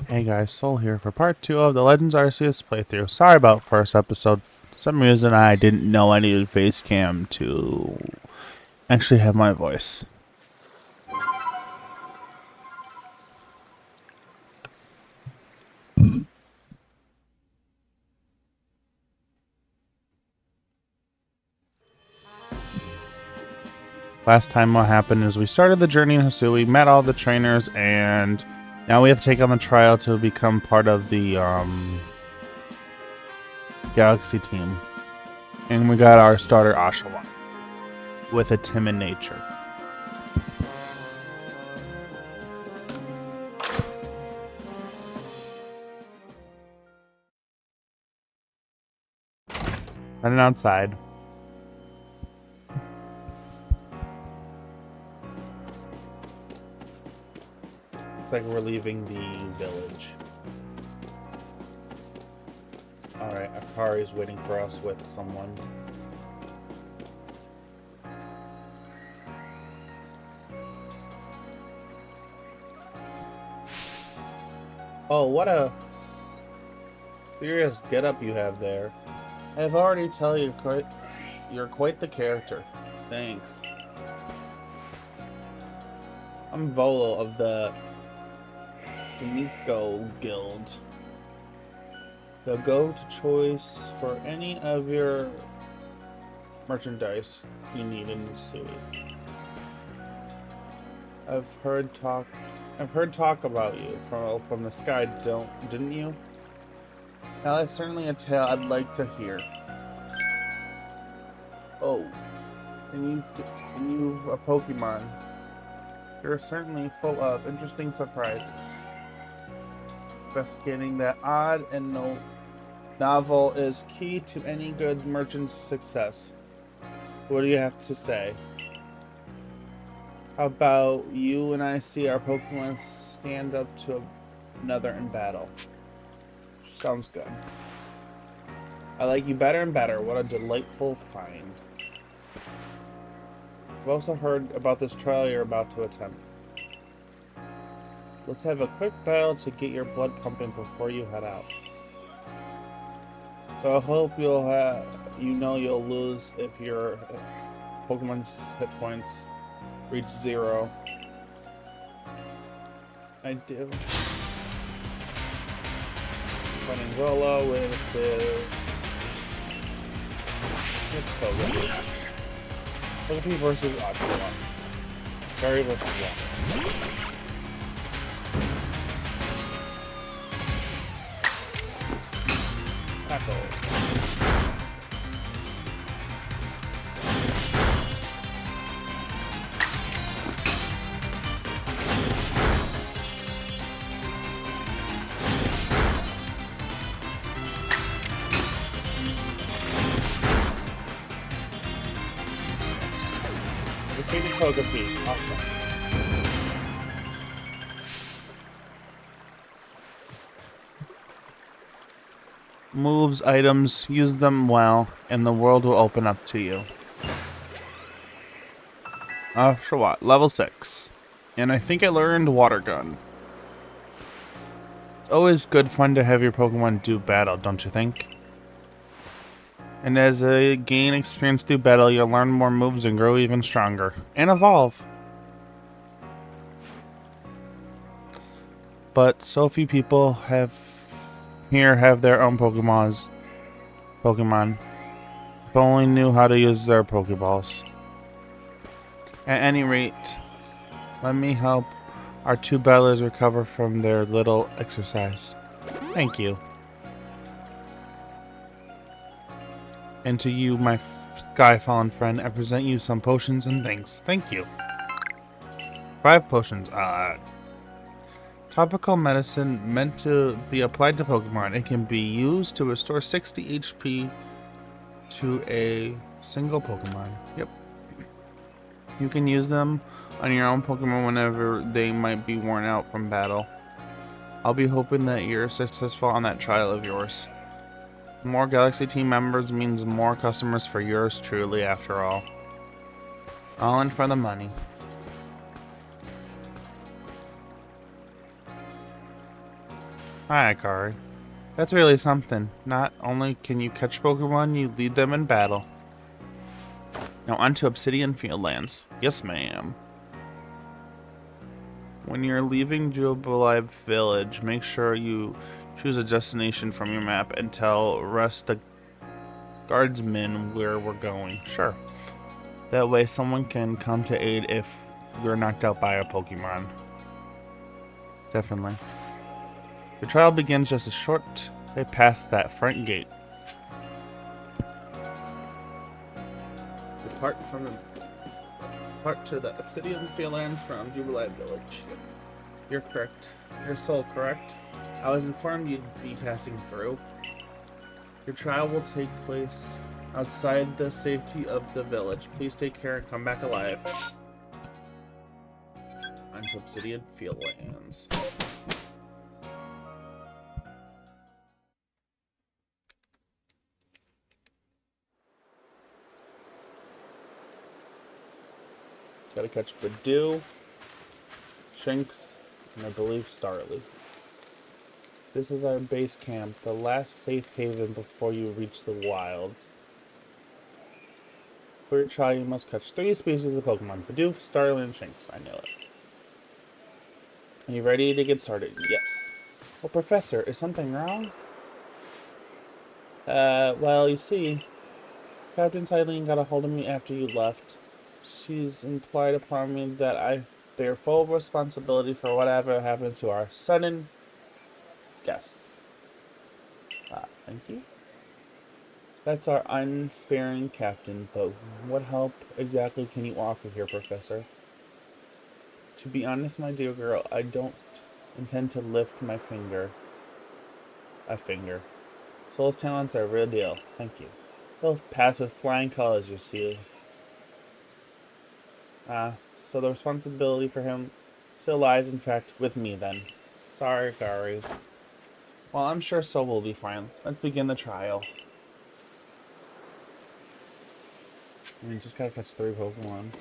Hey guys, Soul here for part 2 of the Legends Arceus playthrough. Sorry about first episode. For some reason I didn't know I needed face cam to actually have my voice. Last time what happened is we started the journey in Hisui, met all the trainers, and now we have to take on the trial to become part of the Galaxy team. And we got our starter Oshawott with a timid nature. Running outside. Looks like we're leaving the village. Alright, Akari is waiting for us with someone. Oh, what a serious getup you have there. I've already tell you, you're quite the character. Thanks. I'm Volo of the Kamiko Guild. The go-to choice for any of your merchandise you need in Hisui. I've heard talk about you from the sky, didn't you? Now that's certainly a tale I'd like to hear. Oh, and you a Pokemon. You're certainly full of interesting surprises. Investigating that odd and novel is key to any good merchant's success. What do you have to say? How about you and I see our Pokemon stand up to another in battle? Sounds good. I like you better and better. What a delightful find. I've also heard about this trial you're about to attempt. Let's have a quick battle to get your blood pumping before you head out. So I hope you'll lose if your Pokemon's hit points reach 0. I do. Running Volo with the... It's so good. Togepi versus Oshawott. Fairy versus Water. Tackle. Defeated Togepi. Awesome. Moves, items, use them well, and the world will open up to you. Oshawott, level 6. And I think I learned Water Gun. Always good fun to have your Pokemon do battle, don't you think? And as you gain experience through battle, you'll learn more moves and grow even stronger. And evolve! But so few people have their own Pokemon. If only knew how to use their Pokeballs. At any rate, let me help our 2 battlers recover from their little exercise. Thank you. And to you, my Skyfallen friend, I present you some potions and thanks. Thank you. 5 potions. Topical medicine meant to be applied to Pokemon. It can be used to restore 60 HP to a single Pokemon. Yep. You can use them on your own Pokemon whenever they might be worn out from battle. I'll be hoping that you're successful on that trial of yours. More Galaxy team members means more customers for yours truly, after all. All in for the money. Hi, Akari. That's really something. Not only can you catch Pokemon, you lead them in battle. Now on to Obsidian Fieldlands. Yes, ma'am. When you're leaving Jubilife Village, make sure you choose a destination from your map and tell Rest the guardsmen where we're going. Sure. That way someone can come to aid if you're knocked out by a Pokemon. Definitely. The trial begins just a short way past that front gate. Depart to the Obsidian Fieldlands from Jubilife Village. You're correct. You're so correct. I was informed you'd be passing through. Your trial will take place outside the safety of the village. Please take care and come back alive. Onto Obsidian Fieldlands. Gotta catch Badoo, Shinx, and I believe Starly. This is our base camp, the last safe haven before you reach the wilds. For your trial, you must catch 3 species of Pokemon: Badoo, Starly, and Shinx. I know it. Are you ready to get started? Yes. Oh, Professor, is something wrong? Well, you see, Captain Silene got a hold of me after you left. She's implied upon me that I bear full responsibility for whatever happens to our sudden guest. Thank you. That's our unsparing captain, but what help exactly can you offer here, Professor? To be honest, my dear girl, I don't intend to lift my finger. A finger. Soul's talents are a real deal. Thank you. They'll pass with flying colors, you see. So the responsibility for him still lies, in fact, with me then. Sorry, Gary. Well, I'm sure Soul will be fine. Let's begin the trial. Just gotta catch 3 Pokemon.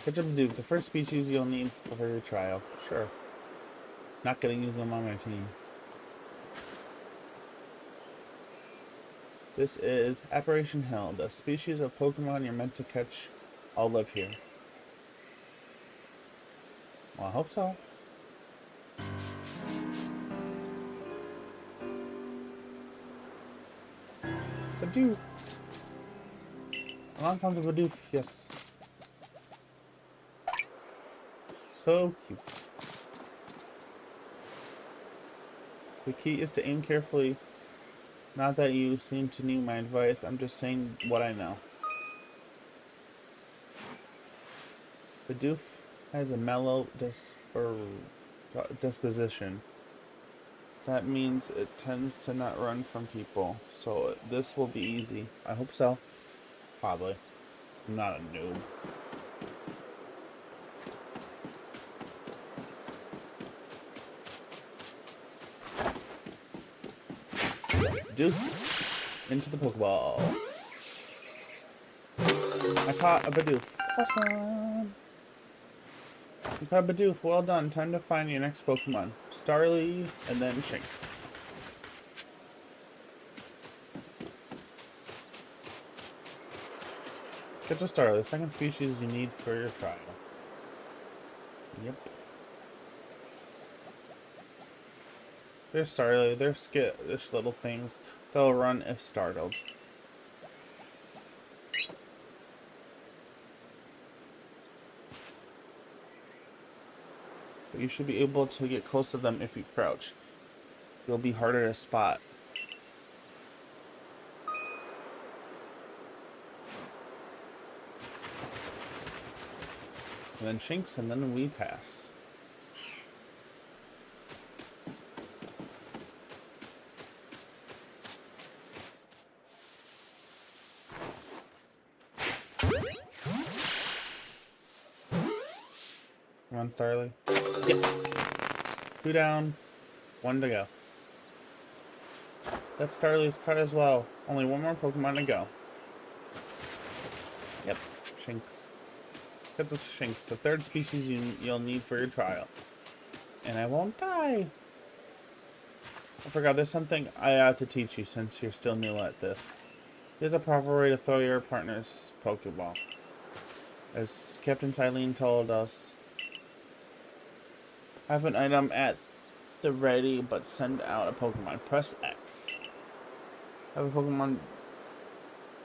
Catch up Duke, the first species you'll need for your trial. Sure. Not gonna use them on my team. This is Apparition Hill. The species of Pokemon you're meant to catch all live here. Well, I hope so. Badoo! Along comes a Badoof, yes. So cute. The key is to aim carefully. Not that you seem to need my advice, I'm just saying what I know. Badoof has a mellow disposition. That means it tends to not run from people, so this will be easy. I hope so. Probably. I'm not a noob. Badoof into the Pokeball. I caught a Badoof. Awesome! You caught Badoof. Well done. Time to find your next Pokemon. Starly, and then Shinx. Get to Starly, the second species you need for your trial. Yep. They're Starly. They're skittish little things. They'll run if startled. But you should be able to get close to them if you crouch. They'll be harder to spot. And then Shinx, and then we pass. Come on, Starly. Yes! 2 down, 1 to go. That Starly's cut as well. Only 1 more Pokemon to go. Yep, Shinx. That's a Shinx, the 3rd species you'll need for your trial. And I won't die. I forgot, there's something I ought to teach you since you're still new at this. There's a proper way to throw your partner's Pokeball. As Captain Silene told us, have an item at the ready, but send out a Pokemon. Press X. Have a Pokemon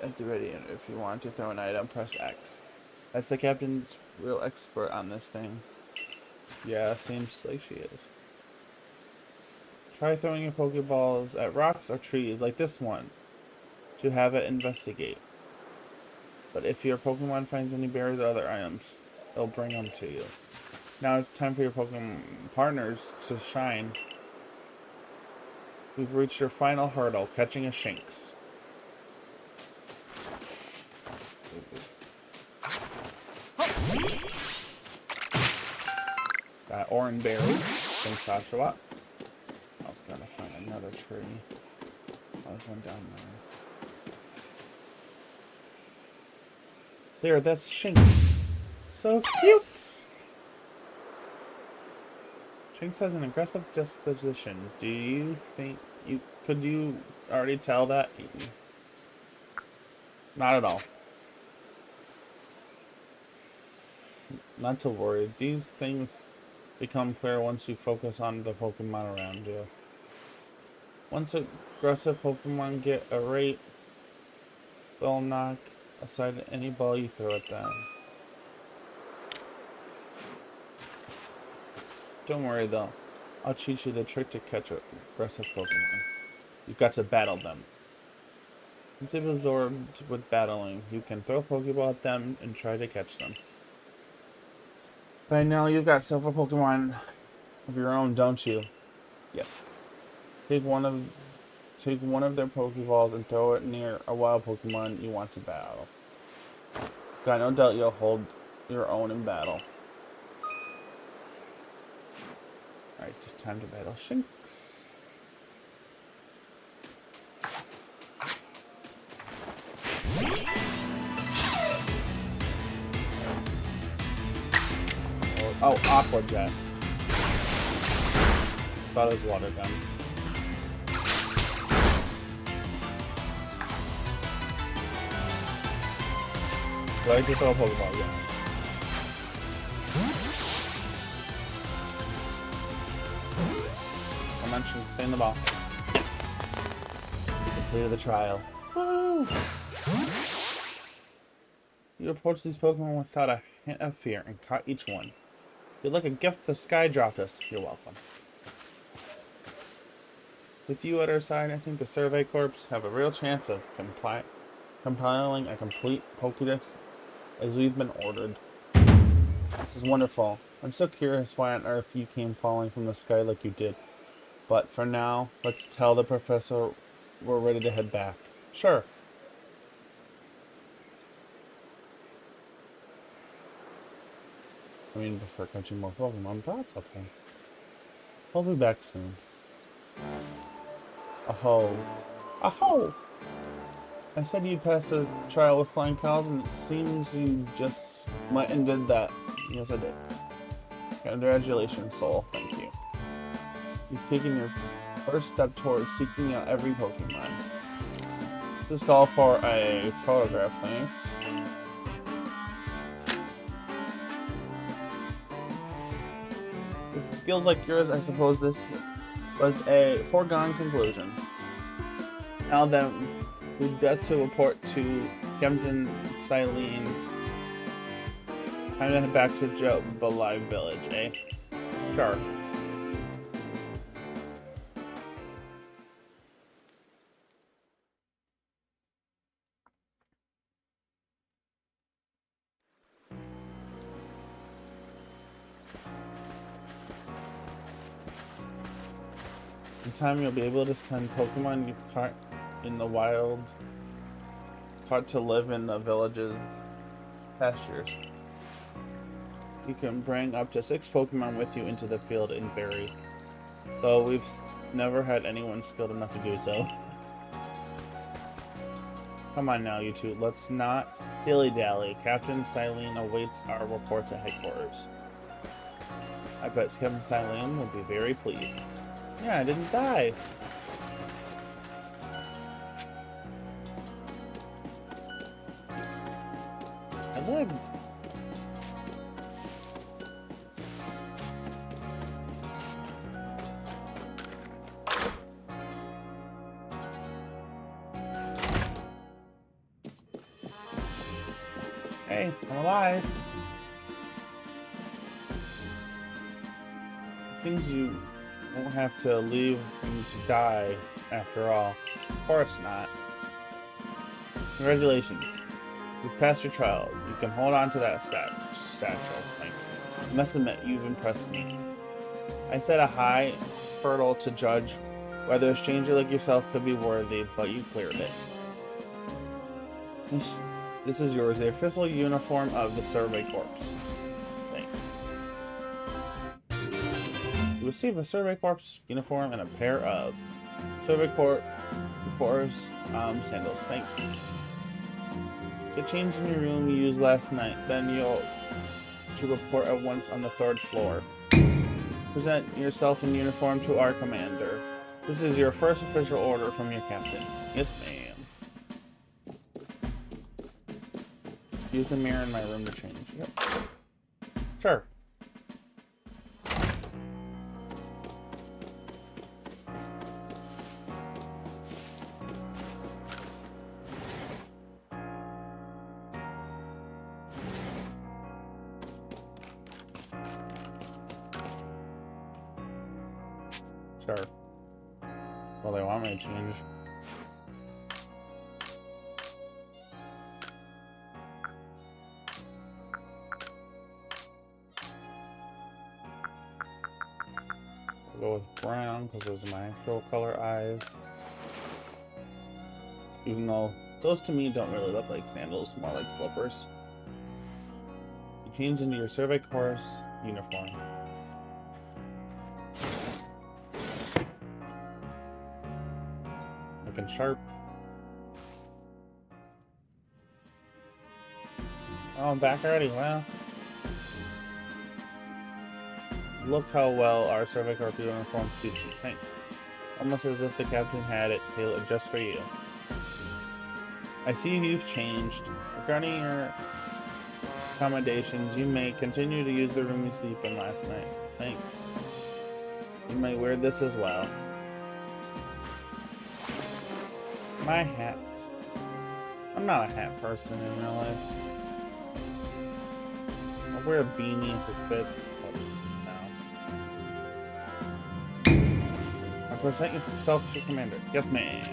at the ready, and if you want to throw an item, press X. That's the captain's real expert on this thing. Yeah, seems like she is. Try throwing your Pokeballs at rocks or trees, like this one, to have it investigate. But if your Pokemon finds any berries or other items, it'll bring them to you. Now it's time for your Pokemon partners to shine. We've reached your final hurdle, catching a Shinx. Got orange berries. Thanks, Joshua. I was gonna find another tree. There's one down there. There, that's Shinx. So cute! Shinx has an aggressive disposition. Do you think could you already tell that? Not at all. Not to worry. These things become clear once you focus on the Pokemon around you. Once aggressive Pokemon get a rate, they'll knock aside any ball you throw at them. Don't worry though, I'll teach you the trick to catch aggressive Pokemon. You've got to battle them. Once they've absorbed with battling, you can throw a Pokeball at them and try to catch them. By now you've got several Pokemon of your own, don't you? Yes. Take one of their Pokeballs and throw it near a wild Pokemon you want to battle. Got no doubt you'll hold your own in battle. Alright, time to battle Shinx. Oh, Aqua Jet. Thought it was Water Gun. Ready to throw a Pokeball? Yes. I mentioned stay in the ball. Yes. You completed the trial. Woo! You approach these Pokemon without a hint of fear and caught each one. You're like a gift the sky dropped us. You're welcome. With you at our side, I think the Survey Corps have a real chance of compiling a complete Pokédex as we've been ordered. This is wonderful. I'm so curious why on earth you came falling from the sky like you did. But for now, let's tell the professor we're ready to head back. Sure. I mean, before catching more Pokemon, but that's okay. We'll be back soon. Aho. Aho! I said you passed a trial with flying cows, and it seems you just went and did that. Yes, I did. Congratulations, Soul. Thank you. You've taken your first step towards seeking out every Pokemon. This is called for a photograph, thanks. With skills like yours, I suppose this was a foregone conclusion. Now then, we'd best to report to Captain Silene. Time to head back to Jubilife Village, eh? Sure. In time, you'll be able to send Pokemon you've caught in the wild, caught to live in the village's pastures. You can bring up to 6 Pokemon with you into the field in Berry, though we've never had anyone skilled enough to do so. Come on now, you two, let's not dilly-dally. Captain Silene awaits our reports at headquarters. I bet Captain Silene will be very pleased. Yeah, I didn't die. I lived. Hey, I'm alive. It seems you won't have to leave me to die after all. Of course not. Congratulations. You've passed your trial. You can hold on to that satchel. Thanks. I must admit, you've impressed me. I set a high hurdle to judge whether a stranger like yourself could be worthy, but you cleared it. This is yours, the official uniform of the Survey Corps. Thanks. You receive a Survey Corps uniform and a pair of Survey Corps sandals. Thanks. Get changed in your room you used last night, then you'll to report at once on the 3rd floor. Present yourself in uniform to our commander. This is your first official order from your captain. Yes, ma'am. Use the mirror in my room to change. Yep. Sure. Sure. Well, they want me to change. I'll go with brown because those are my actual color eyes. Even though those to me don't really look like sandals, more like slippers. You change into your Survey Corps uniform. Looking sharp. Oh, I'm back already. Wow. Look how well our Survey Corps uniform suits you. Thanks. Almost as if the captain had it tailored just for you. I see you've changed. Regarding your accommodations, you may continue to use the room you sleep in last night. Thanks. You may wear this as well. My hat. I'm not a hat person in real life. I'll wear a beanie if it fits, but no. Now present yourself to your commander. Yes, ma'am.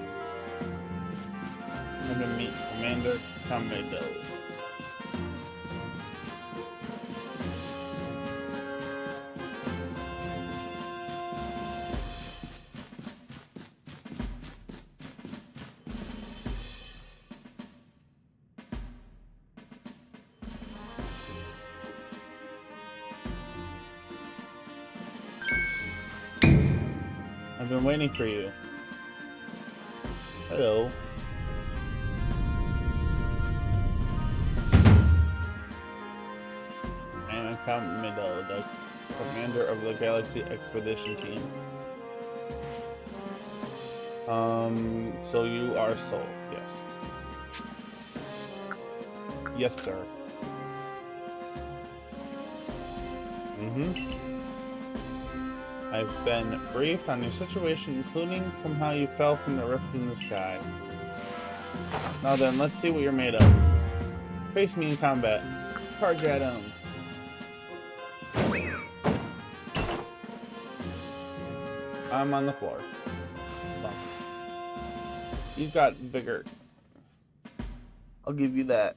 I'm gonna meet Commander Kamado. I've been waiting for you. Hello. I'm Kamado, the commander of the Galaxy Expedition Team. So you are Soul, yes. Yes, sir. I've been briefed on your situation, including from how you fell from the rift in the sky. Now then, let's see what you're made of. Face me in combat. Cargadum. I'm on the floor. Well, you've got vigor. I'll give you that.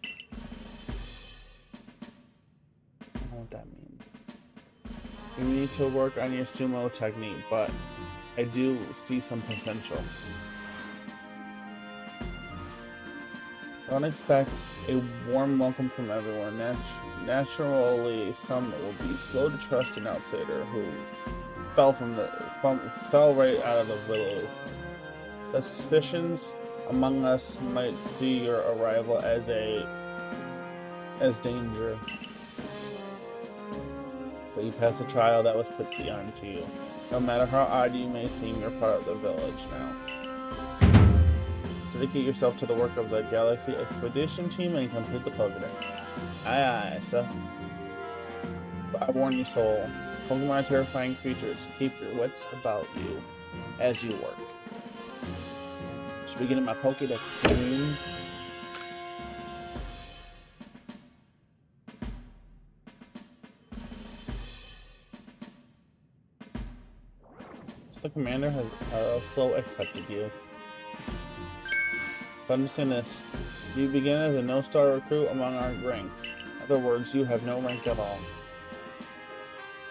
I don't know what that means. You need to work on your sumo technique, but I do see some potential. Don't expect a warm welcome from everyone. Naturally, some will be slow to trust an outsider who fell right out of the willow. The suspicions among us might see your arrival as danger. But you passed a trial that was put onto you. No matter how odd you may seem, you're part of the village now. Dedicate yourself to the work of the Galaxy Expedition Team and complete the Pokedex. Aye, aye, sir. But I warn you, Soul. Pokemon are terrifying creatures. Keep your wits about you as you work. Should we get in my Pokedex soon? So the commander has also accepted you. But understand this. You begin as a no-star recruit among our ranks. In other words, you have no rank at all.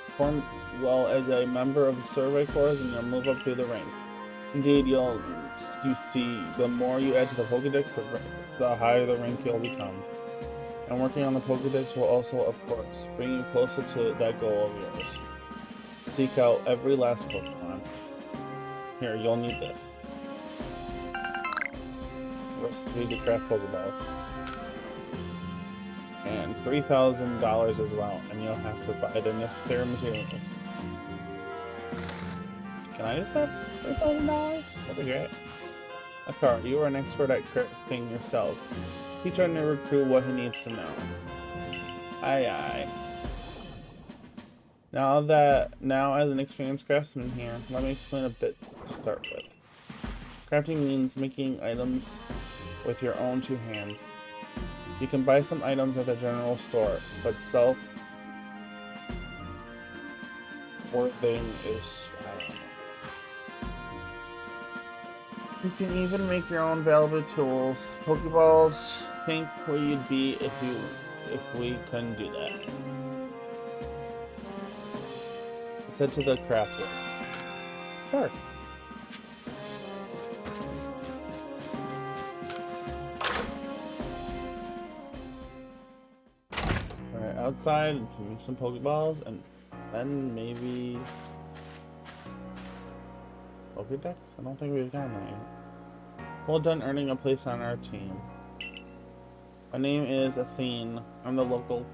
Perform well as a member of the survey corps and you'll move up through the ranks. Indeed, you see, the more you add to the Pokedex, the higher the rank you'll become. And working on the Pokedex will also, of course, bring you closer to that goal of yours. Seek out every last Pokemon. Here, you'll need this. Recipe to craft Pokeballs. And $3,000 as well, and you'll have to buy the necessary materials. Can I just have $3,000? That'd be great. Akar, you are an expert at crafting yourself. Teach our new recruit what he needs to know. Aye aye. Now as an experienced craftsman here, let me explain a bit to start with. Crafting means making items with your own two hands. You can buy some items at the general store, but self-worthing is, I don't know. You can even make your own valuable tools. Pokeballs, think where you'd be if we couldn't do that. Let's head to the crafter. Sure. Outside to make some Pokeballs and then maybe Pokedex? I don't think we've gotten that yet. Well done earning a place on our team. My name is Athene. I'm the local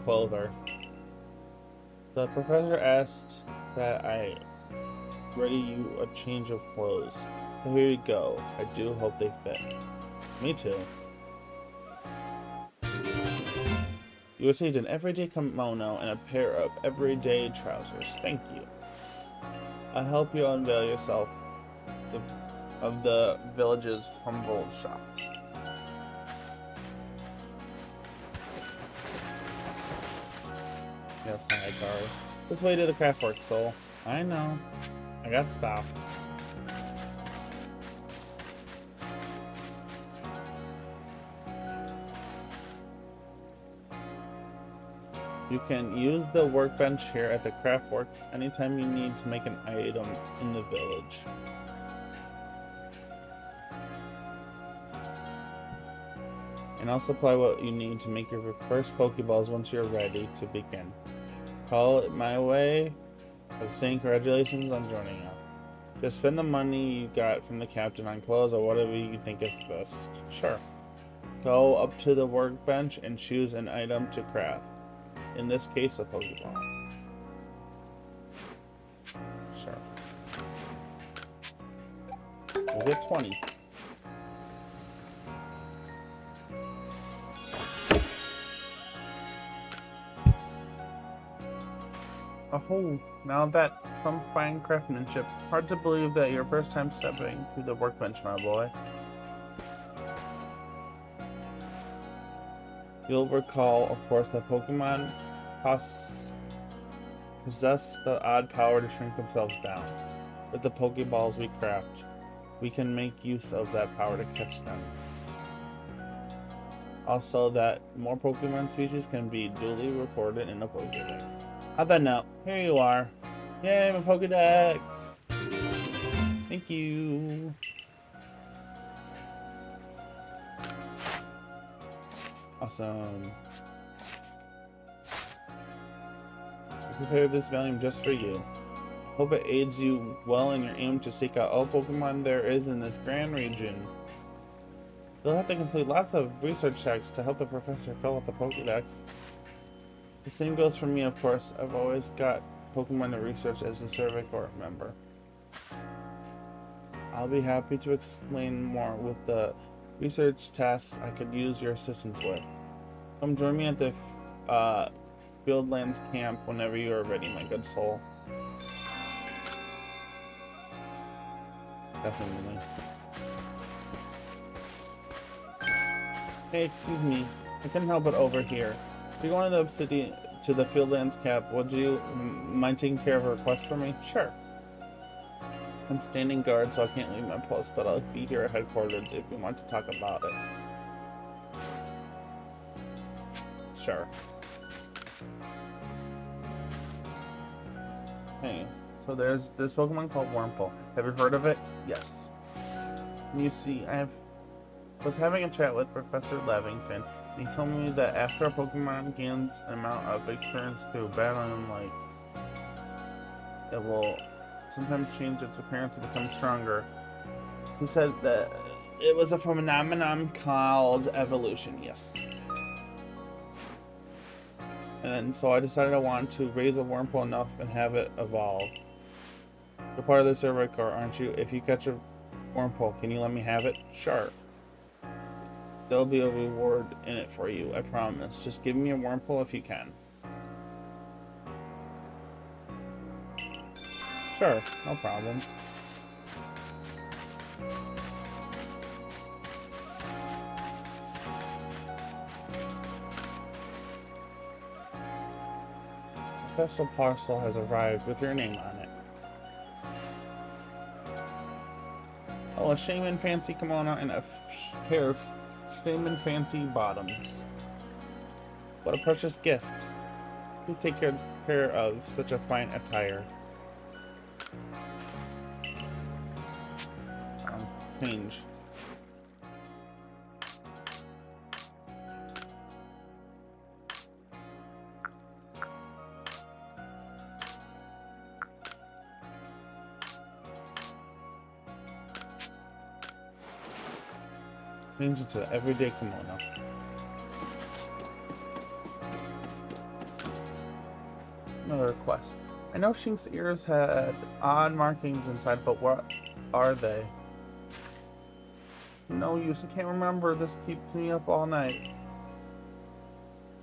clother. The professor asked that I ready you a change of clothes. So here you go. I do hope they fit. Me too. You received an everyday kimono and a pair of everyday trousers. Thank you. I help you unveil yourself of the village's humble shops. Yes, hi, Kari. This way to the craftwork, Soul. I know. I got stopped. You can use the workbench here at the Craftworks anytime you need to make an item in the village. And I'll supply what you need to make your first Pokeballs once you're ready to begin. Call it my way of saying congratulations on joining up. Just spend the money you got from the captain on clothes or whatever you think is best. Sure. Go up to the workbench and choose an item to craft. In this case, a Pokeball. Sure. We'll get 20. Oh, now that's some fine craftsmanship. Hard to believe that your first time stepping through the workbench, my boy. You'll recall, of course, that Pokemon possess the odd power to shrink themselves down. With the Pokeballs we craft, we can make use of that power to catch them. Also, that more Pokemon species can be duly recorded in a Pokedex. How'd that know? Here you are. Yay, my Pokedex! Thank you. Awesome. I prepared this volume just for you. Hope it aids you well in your aim to seek out all Pokemon there is in this grand region. You'll have to complete lots of research checks to help the professor fill out the Pokedex. The same goes for me, of course. I've always got Pokemon to research as a Survey Corps member. I'll be happy to explain more with the research tasks I could use your assistance with. Come join me at the Fieldlands camp whenever you are ready, my good soul. Definitely. Hey, excuse me. I couldn't help but overhear. If you're going to the city to the Fieldlands camp, would you mind taking care of a request for me? Sure. I'm standing guard, so I can't leave my post, but I'll be here at headquarters if you want to talk about it. Sure. Hey, so there's this Pokemon called Wurmple. Have you heard of it? Yes. You see, was having a chat with Professor Lavington, and he told me that after a Pokemon gains an amount of experience through battling, like, it will sometimes change its appearance and become stronger. He said that it was a phenomenon called evolution, yes. And so I decided I wanted to raise a Wurmple enough and have it evolve. You're part of the Survey Corps, aren't you? If you catch a Wurmple, can you let me have it? Sure. There'll be a reward in it for you, I promise. Just give me a Wurmple if you can. Sure, no problem. A special parcel has arrived with your name on it. Oh, a Shaman Fancy kimono and a pair of Shaman Fancy bottoms. What a precious gift. Please take care of such a fine attire. Change. Change it to everyday kimono. Another request. I know Shink's ears had odd markings inside, but what are they? No use, I can't remember. This keeps me up all night.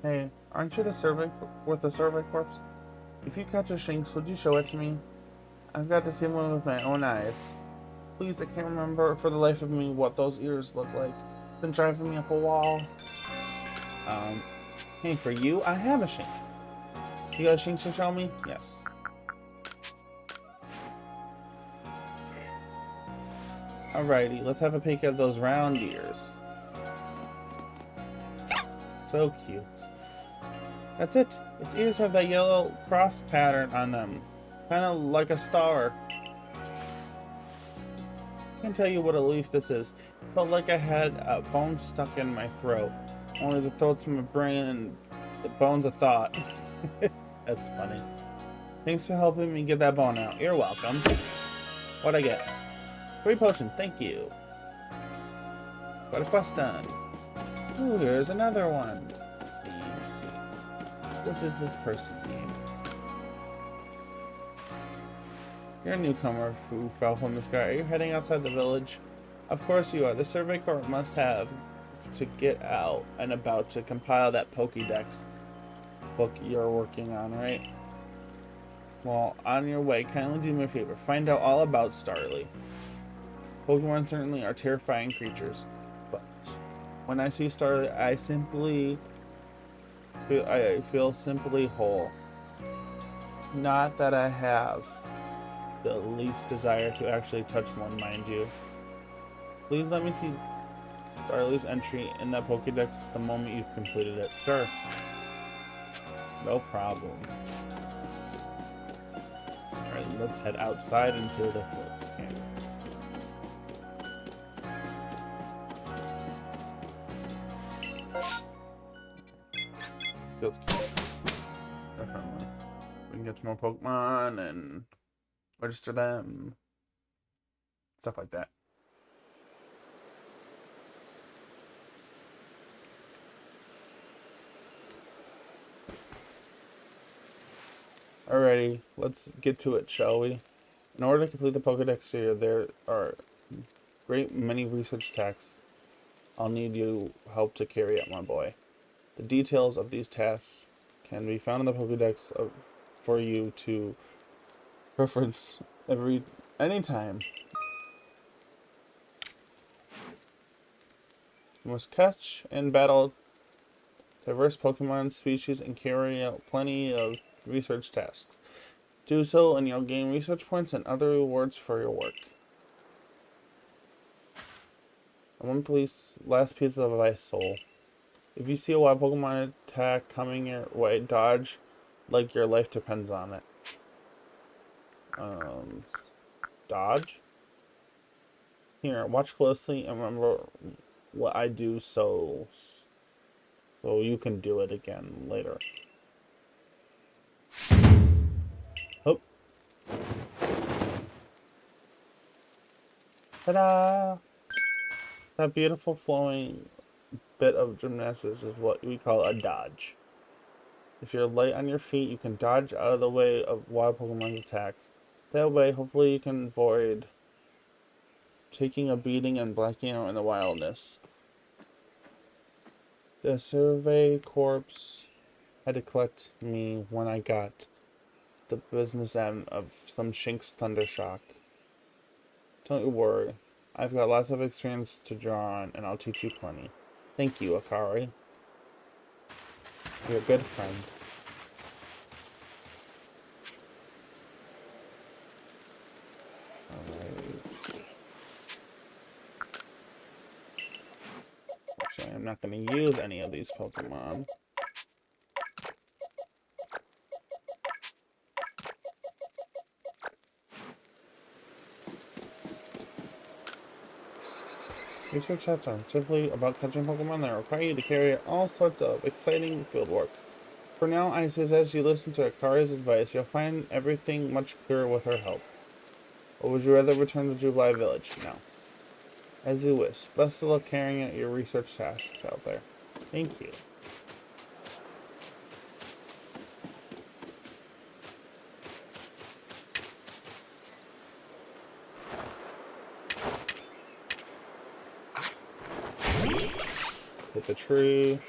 Hey, aren't you the Survey Corps? If you catch a Shinx, would you show it to me? I've got to see one with my own eyes. Please, I can't remember for the life of me what those ears look like. It's been driving me up a wall. Hey, for you, I have a Shinx. You got a Shinx to show me? Yes. Alrighty, let's have a peek at those round ears. So cute. That's it. Its ears have that yellow cross pattern on them. Kind of like a star. Can't tell you what a relief this is. It felt like I had a bone stuck in my throat. Only the throat's my brain and the bone's a thought. That's funny. Thanks for helping me get that bone out. You're welcome. What'd I get? 3 potions, thank you. Got a quest done. Ooh, there's another one. Let's see. What is this person name? You're a newcomer who fell from the sky. Are you heading outside the village? Of course you are. The Survey Corps must have to get out and about to compile that Pokédex book you're working on, right? Well, on your way, kindly do me a favor. Find out all about Starly. Pokemon certainly are terrifying creatures, but when I see Starly, I feel simply whole. Not that I have the least desire to actually touch one, mind you. Please let me see Starly's entry in that Pokédex the moment you've completed it. Sure. No problem. Alright, let's head outside into the fields. Okay. Feels cute. Definitely. We can get some more Pokemon and register them. Stuff like that. Alrighty, let's get to it, shall we? In order to complete the Pokedex here, there are great many research tasks I'll need you help to carry out, my boy. The details of these tasks can be found in the Pokedex for you to reference anytime. You must catch and battle diverse Pokemon species and carry out plenty of research tasks. Do so and you'll gain research points and other rewards for your work. And last piece of advice, Soul. If you see a wild Pokemon attack coming your way, dodge like your life depends on it. Dodge? Here, watch closely and remember what I do so you can do it again later. Oh. Ta-da! That beautiful flowing bit of gymnastics is what we call a dodge. If you're light on your feet, you can dodge out of the way of wild Pokemon's attacks. That way, hopefully you can avoid taking a beating and blacking out in the wildness. The Survey Corps had to collect me when I got the business end of some Shink's Thundershock. Don't you worry. I've got lots of experience to draw on, and I'll teach you plenty. Thank you, Akari. You're a good friend. Alright. Actually, I'm not going to use any of these Pokemon. Research chats are simply about catching Pokemon that require you to carry out all sorts of exciting field works. For now, I suggest you listen to Akari's advice. You'll find everything much clearer with her help. Or would you rather return to Jubilee Village? No. As you wish. Best of luck carrying out your research tasks out there. Thank you. Hit the tree.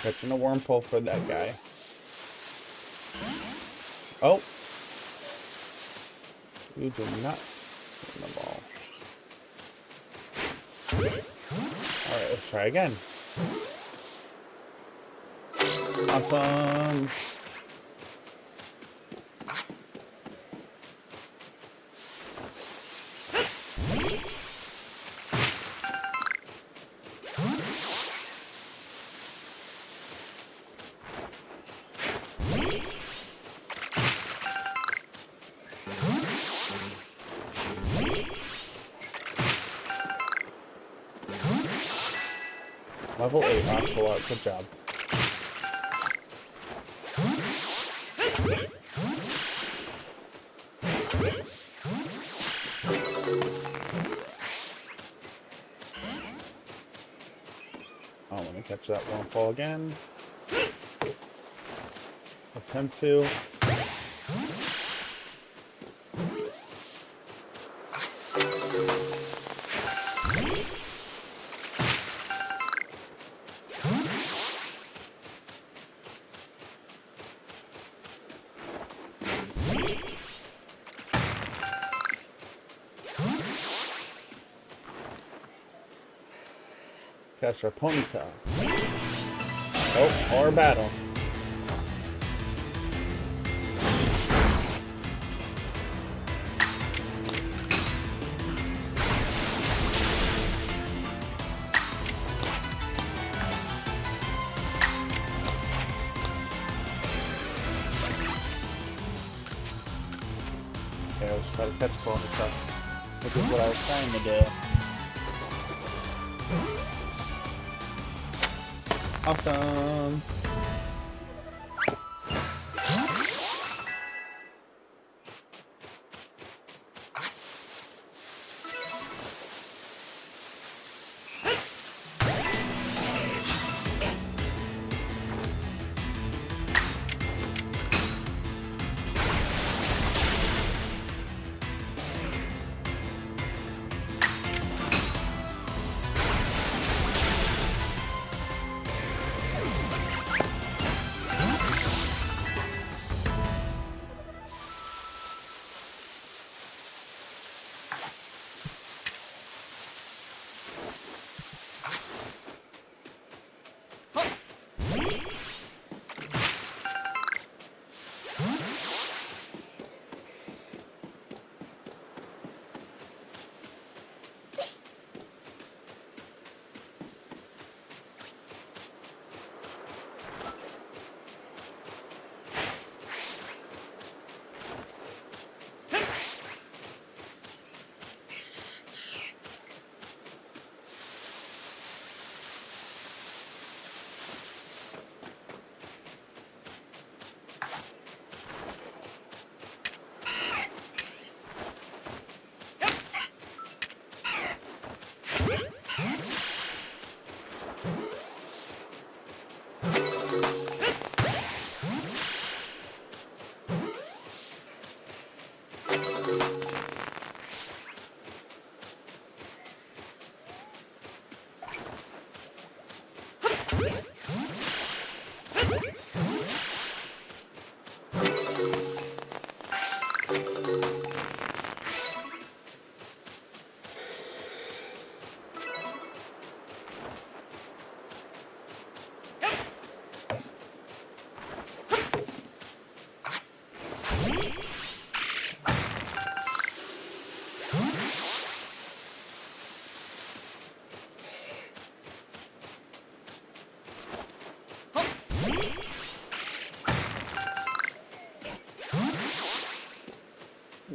Catching a Wurmple for that guy. Oh! You do not win the ball. Alright, let's try again. Awesome! Level 8 Ocelot, good job. Oh, let me catch that Wurmple again. Attempt to. Catch our Ponyta. Oh, or battle. scenarios, try to catch Ponyta, which is what I was trying to do. Awesome!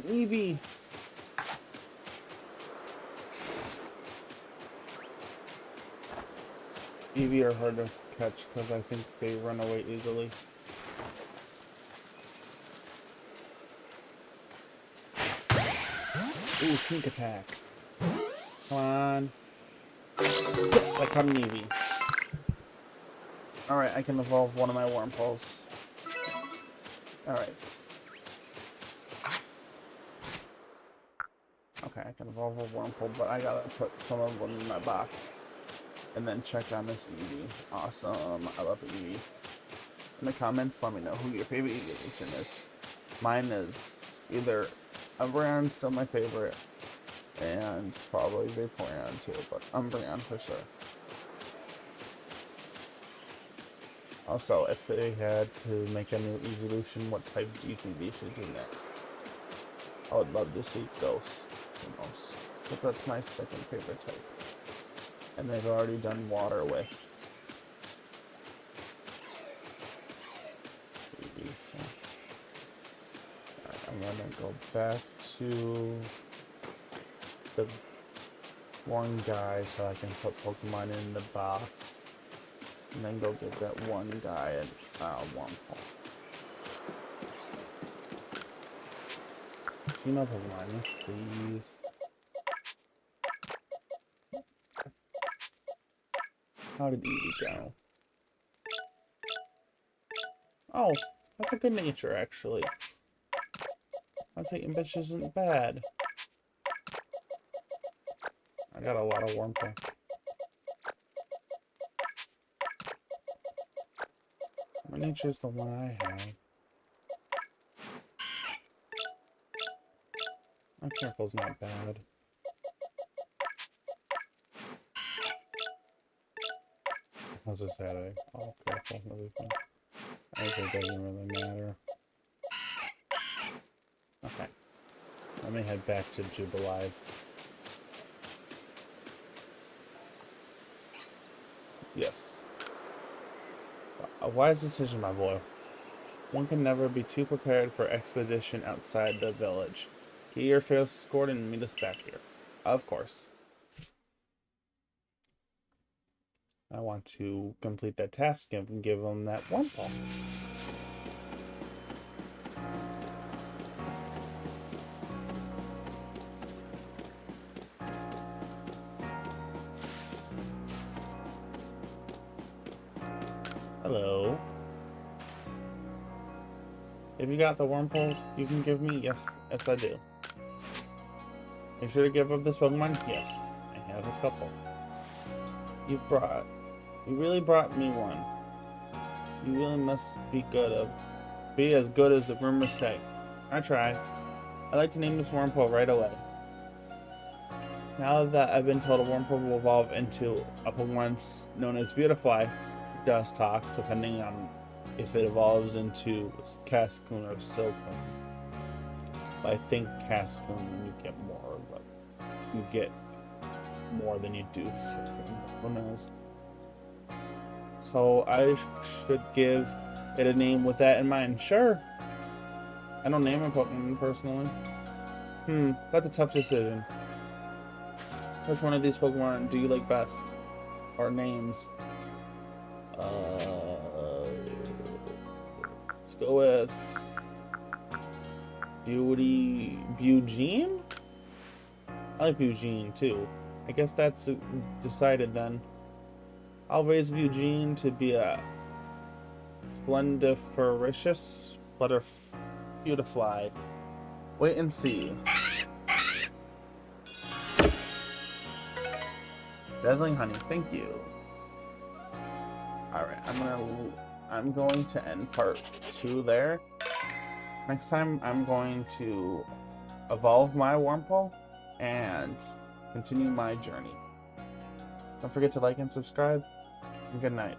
Eevee! Eevee are hard to catch because I think they run away easily. Ooh, sneak attack. Come on. Yes, I caught an Eevee. Alright, I can evolve one of my Wormples. Alright. Okay, I can evolve a Wurmple, but I gotta put some of them in my box. And then check on this Eevee. Awesome. I love Eevee. In the comments, let me know who your favorite evolution is. Mine is either Umbreon, still my favorite, and probably Vaporeon too, but Umbreon for sure. Also, if they had to make a new evolution, what type do you think they should do next? I would love to see Ghost the most, but that's my second favorite type. And they've already done Water with Eevee, so. Alright, I'm gonna go back to the one guy so I can put Pokemon in the box. And then go get that one guy at Wurmple. Team up Pokemon, yes please. How did Eevee go? Oh, that's a good nature actually. I'd say Imbish isn't bad. I got a lot of Wurmple. My nature's the one I have. My careful's not bad. How's this Saturday? Oh, careful, everything. I think it doesn't really matter. Okay. Let me head back to Jubilife. Yes. A wise decision, my boy. One can never be too prepared for expedition outside the village. Get your fail scored and meet us back here. Of course. I want to complete that task and give them that Wurmple. Hello. Have you got the Wurmple you can give me? Yes. Yes, I do. You sure to give up this Pokemon? Yes. I have a couple. You really brought me one. You really must be as good as the rumors say. I try. I'd like to name this Wurmple right away. Now that I've been told a Wurmple will evolve into a Pokemon known as Beautifly, it does talk, depending on if it evolves into Cascoon or Silcoon. But I think Cascoon you get more, but you get more than you do Silcoon. Who knows? So I should give it a name with that in mind. Sure. I don't name a Pokemon personally. That's a tough decision. Which one of these Pokemon do you like best? Or names? Let's go with Eugene? I like Eugene too. I guess that's decided then. I'll raise Eugene to be a Splendifericious Beautifly. Wait and see. Dazzling honey, thank you. Alright, I'm going to end part 2 there. Next time I'm going to evolve my Wurmple and continue my journey. Don't forget to like and subscribe, and good night.